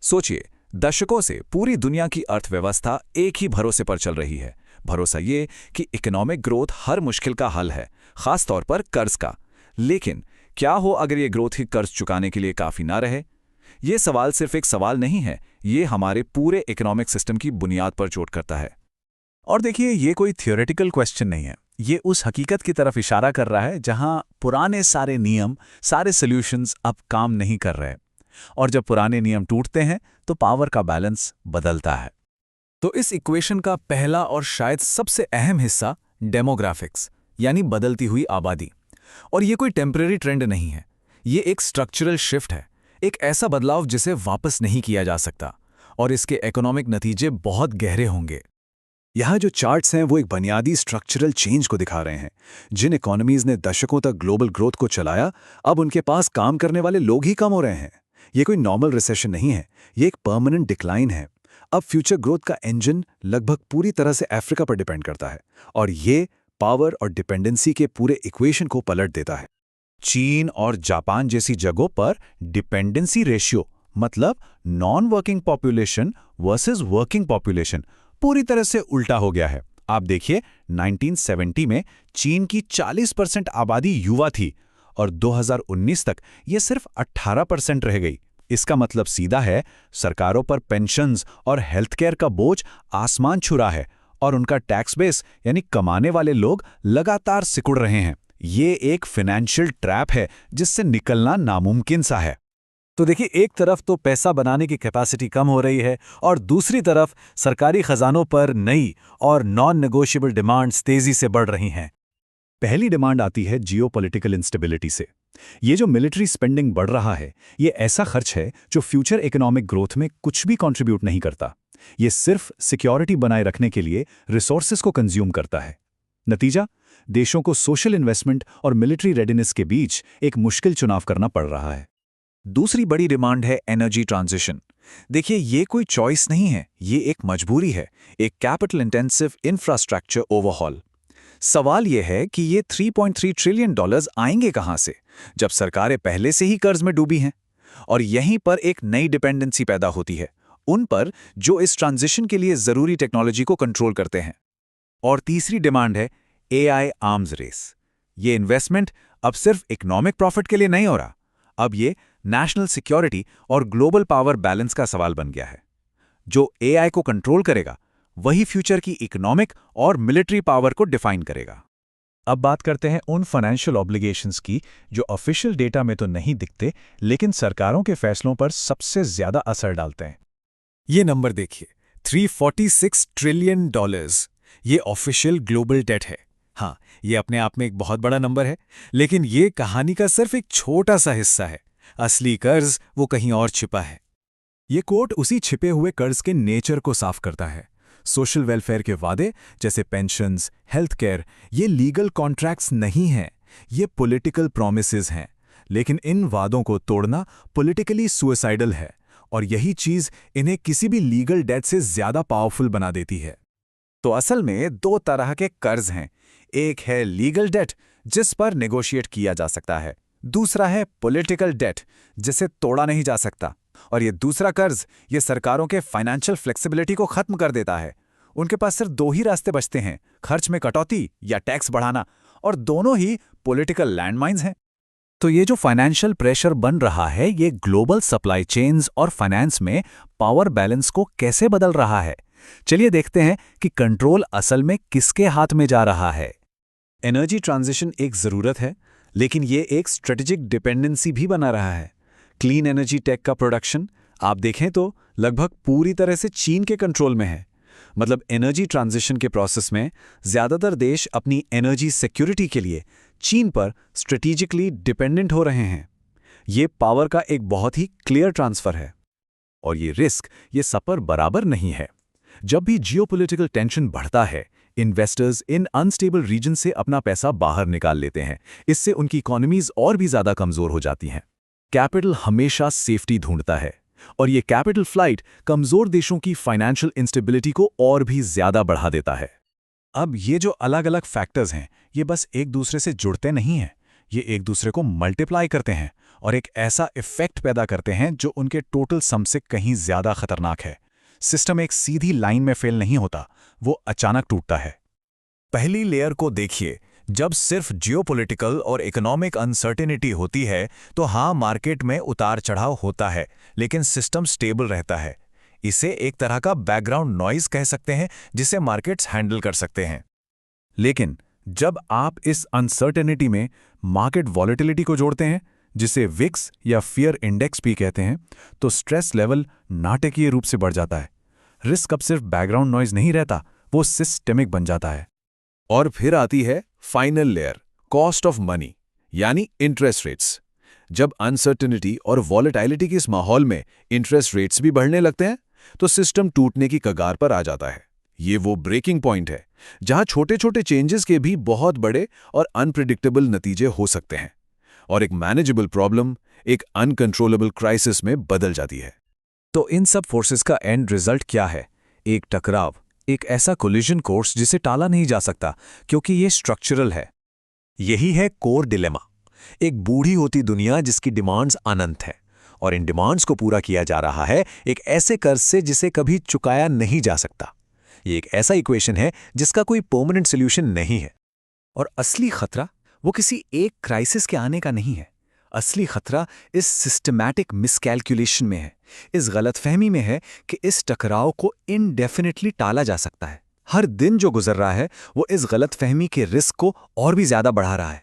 सोचिए, दशकों से पूरी दुनिया की अर्थव्यवस्था एक ही भरोसे पर चल रही है। भरोसा ये कि इकोनॉमिक ग्रोथ हर मुश्किल का हल है, खास तौर पर कर्ज का। लेकिन क्या हो अगर ये ग्रोथ ही कर्ज चुकाने के लिए काफी ना रहे? ये सवाल सिर्फ एक सवाल नहीं है, ये हमारे पूरे इकोनॉमिक सिस्टम की बुनियाद पर चोट करता है। और देखिए, ये कोई थियोरेटिकल क्वेश्चन नहीं है। ये उस हकीकत की तरफ इशारा कर रहा है जहां पुराने सारे नियम, सारे सॉल्यूशंस अब काम नहीं कर रहे। और जब पुराने नियम टूटते हैं तो पावर का बैलेंस बदलता है। तो इस इक्वेशन का पहला और शायद सबसे अहम हिस्सा डेमोग्राफिक्स, यानी बदलती हुई आबादी। और ये कोई टेम्परेरी ट्रेंड नहीं है, ये एक स्ट्रक्चरल शिफ्ट है, एक ऐसा बदलाव जिसे वापस नहीं किया जा सकता, और इसके इकोनॉमिक नतीजे बहुत गहरे होंगे। यहाँ जो चार्ट्स हैं वो एक बुनियादी स्ट्रक्चरल चेंज को दिखा रहे हैं। जिन इकोनॉमीज ने दशकों तक ग्लोबल ग्रोथ को चलाया, अब उनके पास काम करने वाले लोग ही कम हो रहे हैं। ये कोई नॉर्मल रिसेशन नहीं है, ये एक परमानेंट डिक्लाइन है। अब फ्यूचर ग्रोथ का इंजन लगभग पूरी तरह से अफ्रीका पर डिपेंड करता है, और ये पावर और डिपेंडेंसी के पूरे इक्वेशन को पलट देता है। चीन और जापान जैसी जगहों पर डिपेंडेंसी रेशियो, मतलब non working population versus working population, पूरी तरह से उल्टा हो गया है। आप देखिए, 1970 में चीन की 40% आबादी युवा थी और 2019 तक ये सिर्फ 18% रह गई। इसका मतलब सीधा है, सरकारों पर पेंशन्स और हेल्थ केयर का बोझ आसमान छू रहा है, और उनका टैक्स बेस यानी कमाने वाले लोग लगातार सिकुड़ रहे हैं। ये एक फाइनेंशियल ट्रैप है जिससे निकलना नामुमकिन सा है। तो देखिए, एक तरफ तो पैसा बनाने की कैपेसिटी कम हो रही है और दूसरी तरफ सरकारी खजानों पर नई और नॉन नेगोशिएबल डिमांड्स तेजी से बढ़ रही हैं। पहली डिमांड आती है जियोपॉलिटिकल इंस्टेबिलिटी से। ये जो मिलिट्री स्पेंडिंग बढ़ रहा है, ये ऐसा खर्च है जो फ्यूचर इकोनॉमिक ग्रोथ में कुछ भी कंट्रीब्यूट नहीं करता। ये सिर्फ सिक्योरिटी बनाए रखने के लिए रिसोर्सेज को कंज्यूम करता है। नतीजा, देशों को सोशल इन्वेस्टमेंट और मिलिट्री रेडीनेस के बीच एक मुश्किल चुनाव करना पड़ रहा है। दूसरी बड़ी डिमांड है एनर्जी ट्रांजिशन। देखिए, ये कोई चॉइस नहीं है, ये एक मजबूरी है, एक कैपिटल इंटेंसिव इंफ्रास्ट्रक्चर ओवरहॉल। सवाल यह है कि ये $3.3 ट्रिलियन आएंगे कहां से, जब सरकारें पहले से ही कर्ज में डूबी हैं? और यहीं पर एक नई डिपेंडेंसी पैदा होती है, उन पर जो इस ट्रांजिशन के लिए जरूरी टेक्नोलॉजी को कंट्रोल करते हैं। और तीसरी डिमांड है एआई आर्म्स रेस। ये इन्वेस्टमेंट अब सिर्फ इकोनॉमिक प्रॉफिट के लिए नहीं हो रहा, अब ये नेशनल सिक्योरिटी और ग्लोबल पावर बैलेंस का सवाल बन गया है। जो एआई को कंट्रोल करेगा, वही फ्यूचर की इकोनॉमिक और मिलिट्री पावर को डिफाइन करेगा। अब बात करते हैं उन फाइनेंशियल ऑब्लिगेशंस की जो ऑफिशियल डेटा में तो नहीं दिखते, लेकिन सरकारों के फैसलों पर सबसे ज्यादा असर डालते हैं। ये नंबर देखिए, $346 ट्रिलियन। ये ऑफिशियल ग्लोबल डेट है। हाँ, ये अपने आप में एक बहुत बड़ा नंबर है, लेकिन ये कहानी का सिर्फ एक छोटा सा हिस्सा है। असली कर्ज वो कहीं और छिपा है। ये कोट उसी छिपे हुए कर्ज के नेचर को साफ करता है। सोशल वेलफेयर के वादे जैसे पेंशन्स, हेल्थ केयर, ये लीगल कॉन्ट्रैक्ट्स नहीं हैं, ये पॉलिटिकल प्रॉमिसेस हैं। लेकिन इन वादों को तोड़ना पॉलिटिकली सुसाइडल है, और यही चीज इन्हें किसी भी लीगल डेट से ज्यादा पावरफुल बना देती है। तो असल में दो तरह के कर्ज हैं। एक है लीगल डेट, जिस पर नेगोशिएट किया जा सकता है। दूसरा है पॉलिटिकल डेट, जिसे तोड़ा नहीं जा सकता। और ये दूसरा कर्ज, ये सरकारों के फाइनेंशियल फ्लेक्सिबिलिटी को खत्म कर देता है। उनके पास सिर्फ दो ही रास्ते बचते हैं, खर्च में कटौती या टैक्स बढ़ाना, और दोनों ही पॉलिटिकल लैंडमाइंस हैं। तो ये जो फाइनेंशियल प्रेशर बन रहा है, ये ग्लोबल सप्लाई चेन्स और फाइनेंस में पावर बैलेंस को कैसे बदल रहा है? चलिए देखते हैं कि कंट्रोल असल में किसके हाथ में जा रहा है। एनर्जी ट्रांजिशन एक जरूरत है, लेकिन ये एक स्ट्रेटेजिक डिपेंडेंसी भी बना रहा है। क्लीन एनर्जी टेक का प्रोडक्शन आप देखें तो लगभग पूरी तरह से चीन के कंट्रोल में है। मतलब एनर्जी ट्रांजिशन के प्रोसेस में ज्यादातर देश अपनी एनर्जी सिक्योरिटी के लिए चीन पर स्ट्रेटेजिकली डिपेंडेंट हो रहे हैं। ये पावर का एक बहुत ही क्लियर ट्रांसफर है, और ये रिस्क ये सब पर बराबर नहीं है। जब भी जियोपॉलिटिकल टेंशन बढ़ता है, इन्वेस्टर्स इन अनस्टेबल रीजन से अपना पैसा बाहर निकाल लेते हैं। इससे उनकी इकोनॉमीज और भी ज्यादा कमजोर हो जाती हैं। कैपिटल हमेशा सेफ्टी ढूंढता है, और ये कैपिटल फ्लाइट कमजोर देशों की फाइनेंशियल इंस्टेबिलिटी को और भी ज्यादा बढ़ा देता है। अब ये जो अलग अलग फैक्टर्स हैं, ये बस एक दूसरे से जुड़ते नहीं हैं, ये एक दूसरे को मल्टीप्लाई करते हैं और एक ऐसा इफेक्ट पैदा करते हैं जो उनके टोटल सम से कहीं ज्यादा खतरनाक है। सिस्टम एक सीधी लाइन में फेल नहीं होता, वो अचानक टूटता है। पहली लेयर को देखिए, जब सिर्फ जियोपॉलिटिकल और इकोनॉमिक अनसर्टेनिटी होती है तो हाँ, मार्केट में उतार चढ़ाव होता है, लेकिन सिस्टम स्टेबल रहता है। इसे एक तरह का बैकग्राउंड नॉइज कह सकते हैं, जिसे मार्केट्स हैंडल कर सकते हैं। लेकिन जब आप इस अनसर्टेनिटी में मार्केट वॉलेटिलिटी को जोड़ते हैं, जिसे विक्स या फियर इंडेक्स भी कहते हैं, तो स्ट्रेस लेवल नाटकीय रूप से बढ़ जाता है। रिस्क अब सिर्फ बैकग्राउंड नॉइज नहीं रहता, वो सिस्टेमिक बन जाता है। और फिर आती है final layer, cost of money, यानी इंटरेस्ट रेट्स। जब अनसर्टेनिटी और वॉलेटिलिटी के इस माहौल में इंटरेस्ट रेट्स भी बढ़ने लगते हैं, तो सिस्टम टूटने की कगार पर आ जाता है। ये वो ब्रेकिंग पॉइंट है जहां छोटे छोटे चेंजेस के भी बहुत बड़े और अनप्रिडिक्टेबल नतीजे हो सकते हैं, और एक मैनेजेबल प्रॉब्लम एक अनकंट्रोलेबल क्राइसिस में बदल जाती है। तो इन सब फोर्सेस का एंड रिजल्ट क्या है? एक टकराव, एक ऐसा कोलिजन कोर्स जिसे टाला नहीं जा सकता, क्योंकि ये स्ट्रक्चरल है। यही है कोर डिलेमा। एक बूढ़ी होती दुनिया जिसकी डिमांड्स अनंत हैं, और इन डिमांड्स को पूरा किया जा रहा है एक ऐसे कर्ज से जिसे कभी चुकाया नहीं जा सकता। ये एक ऐसा इक्वेशन है जिसका कोई परमानेंट सॉल्यूशन नहीं है। और असली खतरा वो किसी एक क्राइसिस के आने का नहीं है। असली खतरा इस सिस्टमैटिक मिसकैलकुलेशन में है, इस गलतफहमी में है कि इस टकराव को इनडेफिनेटली टाला जा सकता है। हर दिन जो गुजर रहा है वो इस गलतफहमी के रिस्क को और भी ज्यादा बढ़ा रहा है।